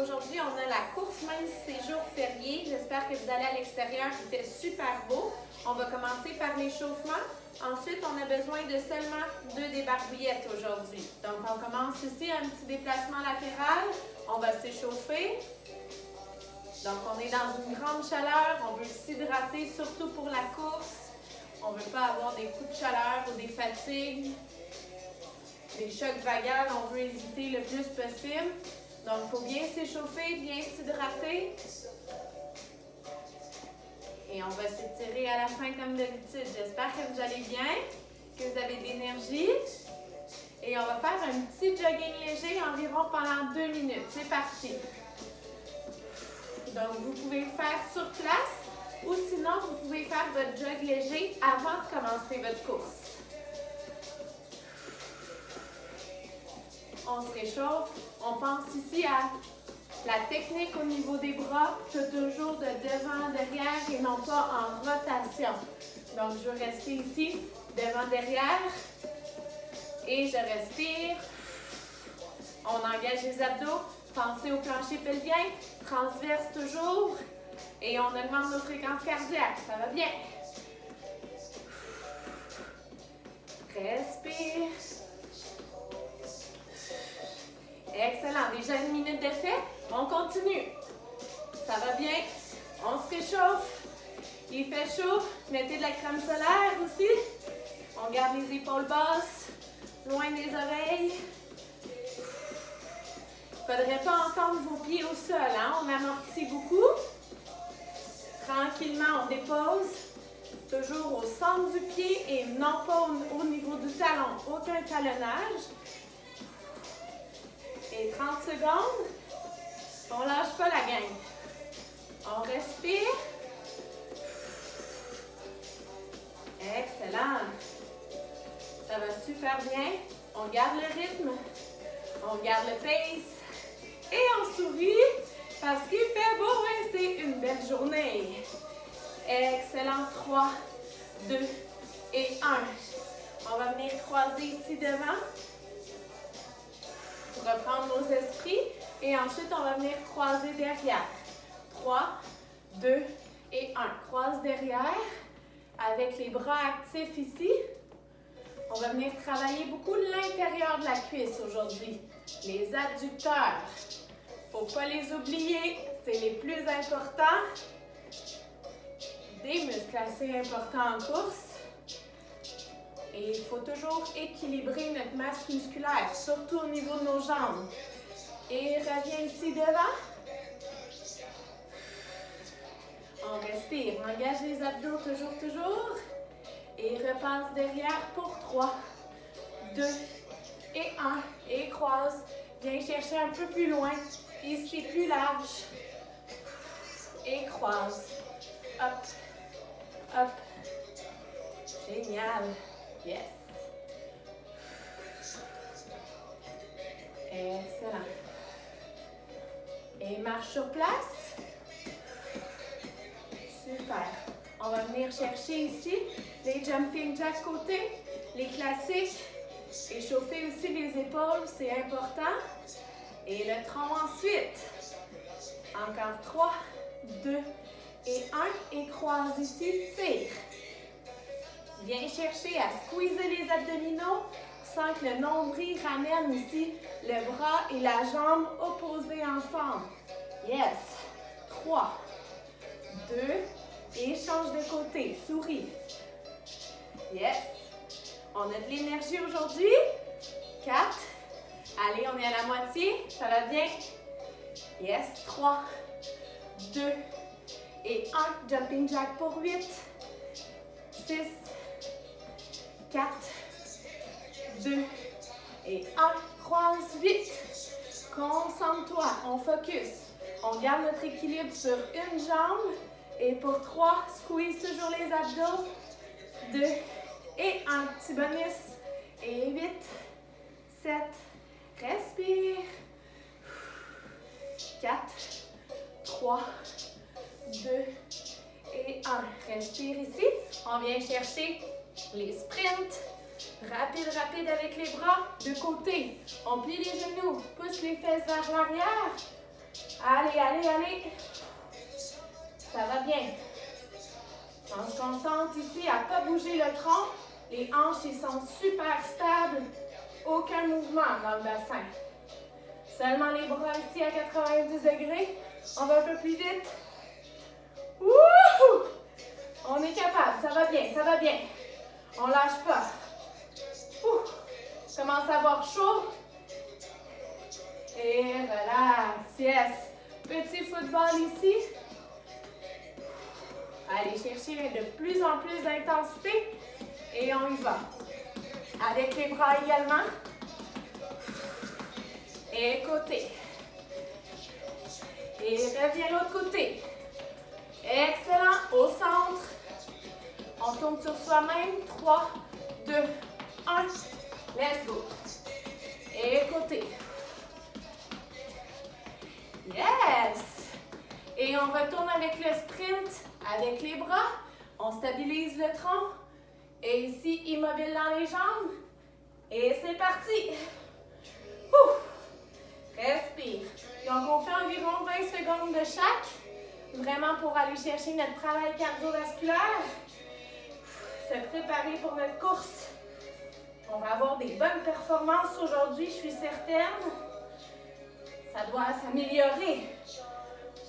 aujourd'hui, on a la course, même si c'est jour férié. J'espère que vous allez à l'extérieur, il fait super beau. On va commencer par l'échauffement. Ensuite, on a besoin de seulement 2 débarbouillettes aujourd'hui. Donc, on commence ici, un petit déplacement latéral. On va s'échauffer. Donc, on est dans une grande chaleur. On veut s'hydrater, surtout pour la course. On ne veut pas avoir des coups de chaleur ou des fatigues, des chocs vagal. On veut éviter le plus possible. Donc, il faut bien s'échauffer, bien s'hydrater. Et on va s'étirer à la fin comme d'habitude. J'espère que vous allez bien, que vous avez de l'énergie. Et on va faire un petit jogging léger environ pendant 2 minutes. C'est parti. Donc, vous pouvez le faire sur place ou sinon, vous pouvez faire votre jog léger avant de commencer votre course. On se réchauffe. On pense ici à la technique au niveau des bras, toujours de devant, derrière et non pas en rotation. Donc, je vais rester ici, devant, derrière. Et je respire. On engage les abdos. Pensez au plancher pelvien. Transverse toujours. Et on augmente nos fréquences cardiaques. Ça va bien. Respire. Excellent. Déjà 1 minute de fait. On continue. Ça va bien. On se réchauffe. Il fait chaud. Mettez de la crème solaire aussi. On garde les épaules basses, loin des oreilles. Il ne faudrait pas entendre vos pieds au sol. Hein? On amortit beaucoup. Tranquillement, on dépose. Toujours au centre du pied et non pas au niveau du talon. Aucun talonnage. Et 30 secondes. On ne lâche pas la gang. On respire. Excellent. Ça va super bien. On garde le rythme. On garde le pace. Et on sourit parce qu'il fait beau et c'est une belle journée. Excellent. 3, 2 et 1. On va venir croiser ici devant. Reprendre nos esprits. Et ensuite, on va venir croiser derrière. 3, 2 et 1. Croise derrière avec les bras actifs ici. On va venir travailler beaucoup l'intérieur de la cuisse aujourd'hui. Les adducteurs. Il ne faut pas les oublier. C'est les plus importants. Des muscles assez importants en course. Et il faut toujours équilibrer notre masse musculaire, surtout au niveau de nos jambes. Et reviens ici devant. On respire. Engage les abdos toujours. Et repasse derrière pour 3, 2 et 1. Et croise. Viens chercher un peu plus loin. Ici, plus large. Et croise. Hop. Hop. Génial. Yes. Excellent. Et marche sur place. Super. On va venir chercher ici les jumping jack côté, les classiques. Échauffer aussi les épaules, c'est important. Et le tronc ensuite. Encore 3, 2 et 1. Et croise ici, tire. Viens chercher à squeezer les abdominaux sans que le nombril ramène ici le bras et la jambe opposés ensemble. Yes. 3, 2 et change de côté. Souris. Yes. On a de l'énergie aujourd'hui. 4. Allez, on est à la moitié. Ça va bien. Yes. 3, 2 et 1. Jumping jack pour 8. 6. 4, 2 et 1. Croise 8. Concentre-toi. On focus. On garde notre équilibre sur une jambe. Et pour 3, squeeze toujours les abdos. 2 et 1. Petit bonus. Et 8, 7. Respire. 4, 3, 2 et 1. Respire ici. On vient chercher les sprints. Rapide avec les bras de côté. On plie les genoux, pousse les fesses vers l'arrière. Allez, allez, allez. Ça va bien. On se concentre ici à ne pas bouger le tronc. Les hanches, ils sont super stables. Aucun mouvement dans le bassin. Seulement les bras ici à 90 degrés. On va un peu plus vite. Wouhou! On est capable, ça va bien, ça va bien. On lâche pas. Ouh! Commence à avoir chaud. Et relax, yes. Petit football ici. Allez chercher de plus en plus d'intensité. Et on y va. Avec les bras également. Et côté. Et reviens l'autre côté. Excellent. Au centre. On tourne sur soi-même. 3, 2, 1. Let's go. Et côté. Yes! Et on retourne avec le sprint, avec les bras. On stabilise le tronc. Et ici, immobile dans les jambes. Et c'est parti. Ouh. Respire. Donc, on fait environ 20 secondes de chaque. Vraiment pour aller chercher notre travail cardiovasculaire. Se préparer pour notre course. On va avoir des bonnes performances aujourd'hui, je suis certaine. Ça doit s'améliorer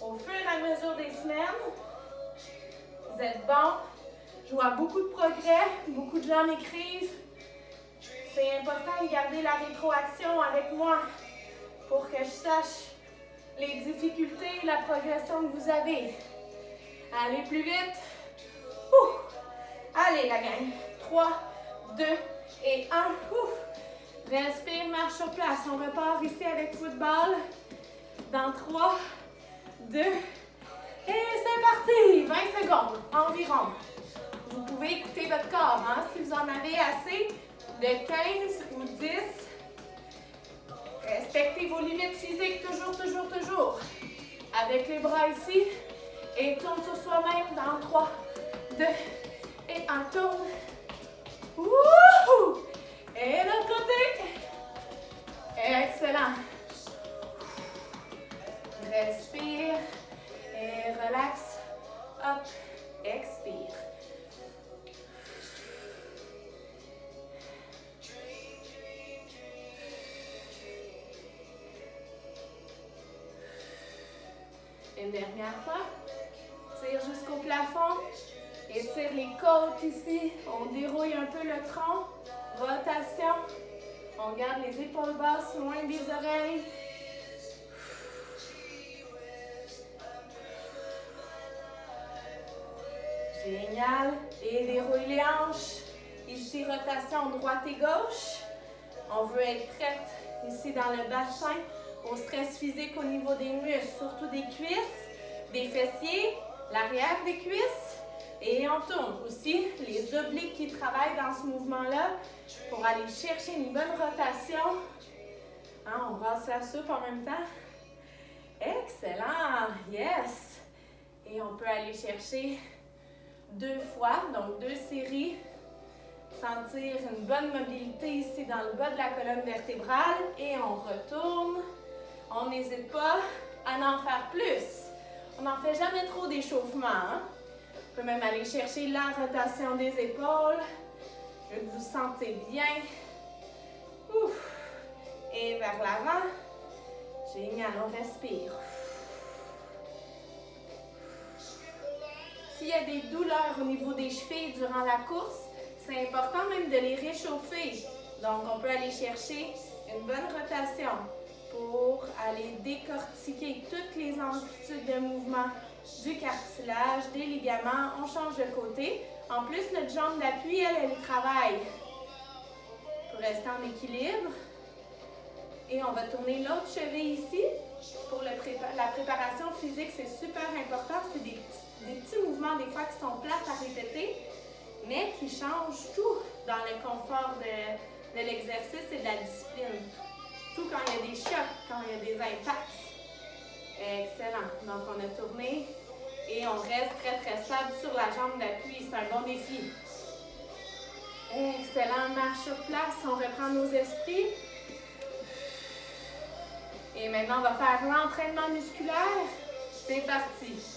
au fur et à mesure des semaines. Vous êtes bons. Je vois beaucoup de progrès. Beaucoup de gens m'écrivent. C'est important de garder la rétroaction avec moi pour que je sache les difficultés et la progression que vous avez. Allez plus vite. Ouh. Allez la gang. 3, 2 et 1. Ouh. Respire, marche sur place. On repart ici avec football. Dans 3, 2 et c'est parti. 20 secondes environ. Vous pouvez écouter votre corps, hein, si vous en avez assez, de 15 ou 10. Respectez vos limites physiques, toujours, toujours, toujours. Avec les bras ici. Et tourne sur soi-même dans 3, 2 et 1. Tourne. Wouhou! Et l'autre côté. Excellent. Respire. Et relax. Hop. Expire. Une dernière fois. Tire jusqu'au plafond. Étire les côtes ici. On dérouille un peu le tronc. Rotation. On garde les épaules basses loin des oreilles. Génial. Et déroule les hanches. Ici, rotation droite et gauche. On veut être prête ici dans le bassin au stress physique au niveau des muscles, surtout des cuisses, des fessiers, l'arrière des cuisses. Et on tourne aussi les obliques qui travaillent dans ce mouvement-là pour aller chercher une bonne rotation. Hein, on brasse la soupe en même temps. Excellent! Yes! Et on peut aller chercher 2 fois, donc 2 séries. Sentir une bonne mobilité ici dans le bas de la colonne vertébrale. Et on retourne. On n'hésite pas à en faire plus. On n'en fait jamais trop d'échauffement. Hein? On peut même aller chercher la rotation des épaules. Que vous sentez bien. Ouf. Et vers l'avant. Génial, on respire. S'il y a des douleurs au niveau des chevilles durant la course, c'est important même de les réchauffer. Donc, on peut aller chercher une bonne rotation pour aller décortiquer toutes les amplitudes de mouvement du cartilage, des ligaments. On change de côté. En plus, notre jambe d'appui, elle travaille pour rester en équilibre. Et on va tourner l'autre cheville ici. Pour la préparation physique, c'est super important. C'est des petits mouvements, des fois, qui sont plates à répéter, mais qui changent tout dans le confort de l'exercice et de la discipline. Tout quand il y a des chocs, quand il y a des impacts. Excellent. Donc, on a tourné et on reste très, très stable sur la jambe d'appui. C'est un bon défi. Excellent. Marche sur place. On reprend nos esprits. Et maintenant, on va faire l'entraînement musculaire. C'est parti.